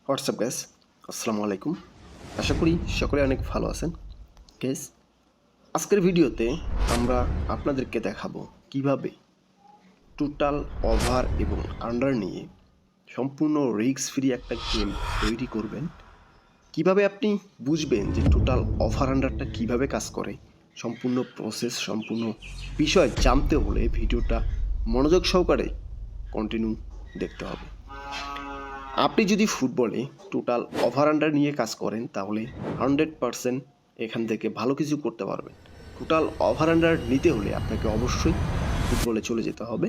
WhatsApp gas, আসসালামু আলাইকুম। আশা করি সকলে অনেক ভালো আছেন। গ্যাস, আজকের ভিডিওতে আমরা আপনাদেরকে দেখাবো কিভাবে টোটাল ওভার এবং আন্ডার নিয়ে সম্পূর্ণ রিস্ক ফ্রি একটা গেম তৈরি করবেন। কিভাবে আপনি বুঝবেন যে টোটাল ওভার আন্ডারটা কিভাবে কাজ করে, সম্পূর্ণ প্রসেস, সম্পূর্ণ বিষয় জানতে হলে ভিডিওটা মনোযোগ সহকারে কন্টিনিউ দেখতে হবে। আপনি যদি ফুটবলে টোটাল ওভার আন্ডার নিয়ে কাজ করেন তাহলে 100% এখান থেকে ভালো কিছু করতে পারবেন। টোটাল ওভার আন্ডার নিতে হলে আপনাকে অবশ্যই ফুটবলে চলে যেতে হবে।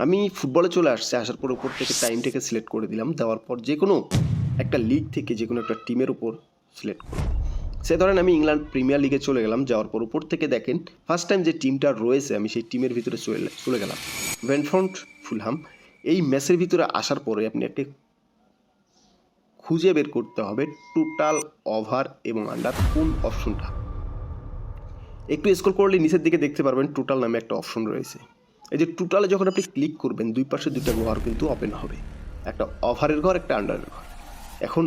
আমি ফুটবলে চলে আসছি, আসার পর উপর থেকে টাইমটাকে সিলেক্ট করে দিলাম। দেওয়ার পর যে কোনো একটা লিগ থেকে যে কোনো একটা টিমের উপর সিলেক্ট করব। সে ধরেন আমি ইংল্যান্ড প্রিমিয়ার লিগে চলে গেলাম। যাওয়ার পর উপর থেকে দেখেন ফার্স্ট টাইম যে টিমটা রয়েছে আমি সেই টিমের ভিতরে চলে গেলাম, ব্রেন্টফোর্ড ফুলহাম। এই ম্যাচের ভিতরে আসার পরে আপনি একটা খুঁজে বের করতে হবে টোটাল ওভার এবং আন্ডার কোন অপশনটা। একটু স্ক্রল করলে নিচের দিকে দেখতে পারবেন টোটাল নামে একটা অপশন রয়েছে। এই যে টোটালে যখন আপনি ক্লিক করবেন দুই পাশে দুইটা ঘর কিন্তু ওপেন হবে, একটা ওভারের ঘর, একটা আন্ডারের ঘর। এখন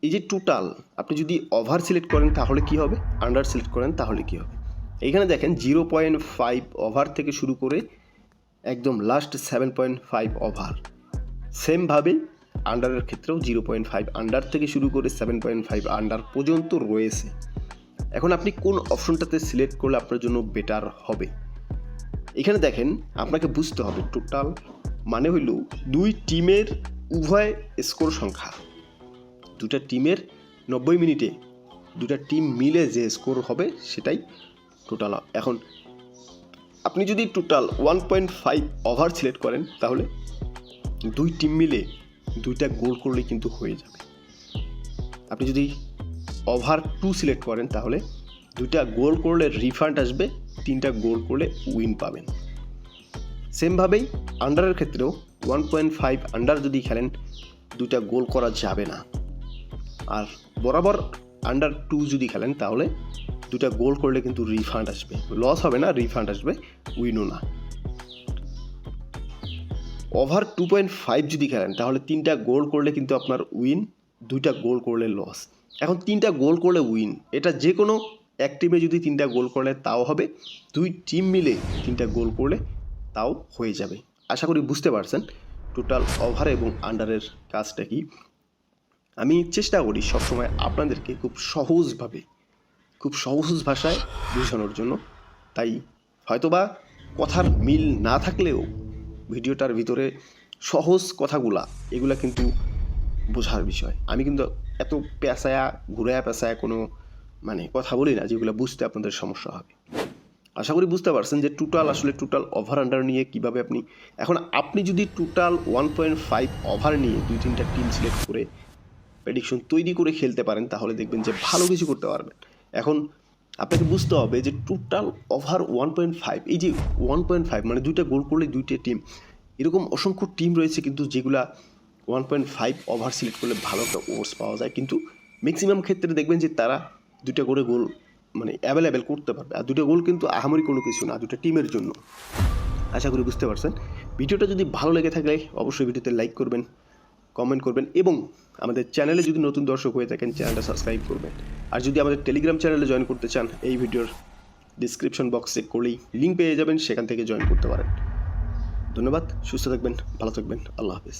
এই যে টোটাল আপনি যদি ওভার সিলেক্ট করেন তাহলে কি হবে, আন্ডার সিলেক্ট করেন তাহলে কি হবে। এইখানে দেখেন 0.5 ওভার থেকে শুরু করে একদম লাস্ট 7.5 ওভার। সেমভাবে আন্ডারের ক্ষেত্রেও 0.5 আন্ডার থেকে শুরু করে 7.5 আন্ডার পর্যন্ত রয়েছে। এখন আপনি কোন অপশনটাতে সিলেক্ট করলে আপনার জন্য বেটার হবে, এখানে দেখেন আপনাকে বুঝতে হবে টোটাল মানে হইল দুই টিমের উভয় স্কোর সংখ্যা। দুটা টিমের 90 মিনিটে দুটা টিম মিলে যে স্কোর হবে সেটাই টোটাল। এখন আপনি যদি টোটাল 1.5 ওভার সিলেক্ট করেন তাহলে দুই টিম মিলে দুইটা গোল করলেই কিন্তু হয়ে যাবে। আপনি যদি ওভার 2 সিলেক্ট করেন তাহলে দুইটা গোল করলে রিফান্ড আসবে, তিনটা গোল করলে উইন পাবেন। সেমভাবেই আন্ডারের ক্ষেত্রেও 1.5 আন্ডার যদি খেলেন দুইটা গোল করা যাবে না, আর বরাবর আন্ডার 2 যদি খেলেন তাহলে দুইটা গোল করলে কিন্তু রিফান্ড আসবে, লস হবে না, রিফান্ড আসবে, উইনও না। ওভার 2.5 যদি খেলেন তাহলে তিনটা গোল করলে কিন্তু আপনার উইন, দুইটা গোল করলে লস। এখন তিনটা গোল করলে উইন, এটা যে কোনো এক টিমে যদি তিনটা গোল করলে তাও হবে, দুই টিম মিলে তিনটা গোল করলে তাও হয়ে যাবে। আশা করি বুঝতে পারছেন টোটাল ওভার এবং আন্ডারের কাজটা কি। আমি চেষ্টা করি সবসময় আপনাদেরকে খুব সহজ ভাষায় বোঝানোর জন্য, তাই হয়তোবা কথার মিল না থাকলেও ভিডিওটার ভিতরে সহজ কথাগুলা এগুলা কিন্তু বোঝার বিষয়। আমি কিন্তু এত ঘুরায়া পেঁচায়া কোনো কথা বলি না যেগুলো বুঝতে আপনাদের সমস্যা হবে। আশা করি বুঝতে পারছেন যে টোটাল ওভার আন্ডার নিয়ে কীভাবে আপনি যদি টোটাল 1.5 ওভার নিয়ে দুই তিনটা টিম সিলেক্ট করে প্রেডিকশন তৈরি করে খেলতে পারেন তাহলে দেখবেন যে ভালো কিছু করতে পারবেন। এখন আপনাকে বুঝতে হবে যে টোটাল ওভার 1.5, এই যে 1.5 মানে দুইটা গোল করলে দুইটা টিম, এরকম অসংখ্য টিম রয়েছে কিন্তু যেগুলা 1.5 ওভার সিলেক্ট করলে ভালো একটা ওভার্স পাওয়া যায়, কিন্তু ম্যাক্সিমাম ক্ষেত্রে দেখবেন যে তারা দুইটা করে গোল অ্যাভেলেবেল করতে পারবে। আর দুটো গোল কিন্তু আহামরি কোনো কিছু না, দুটো টিমের জন্য। আশা করি বুঝতে পারছেন। ভিডিওটা যদি ভালো লেগে থাকে অবশ্যই ভিডিওতে লাইক করবেন, কমেন্ট করবেন এবং আমাদের চ্যানেলে যদি নতুন দর্শক হয়ে থাকেন চ্যানেলটা সাবস্ক্রাইব করবেন। আর যদি আমাদের টেলিগ্রাম চ্যানেলে জয়েন করতে চান এই ভিডিওর ডিসক্রিপশন বক্স চেক করলেই লিঙ্ক পেয়ে যাবেন, সেখান থেকে জয়েন করতে পারেন। ধন্যবাদ, সুস্থ থাকবেন, ভালো থাকবেন, আল্লাহ হাফিজ।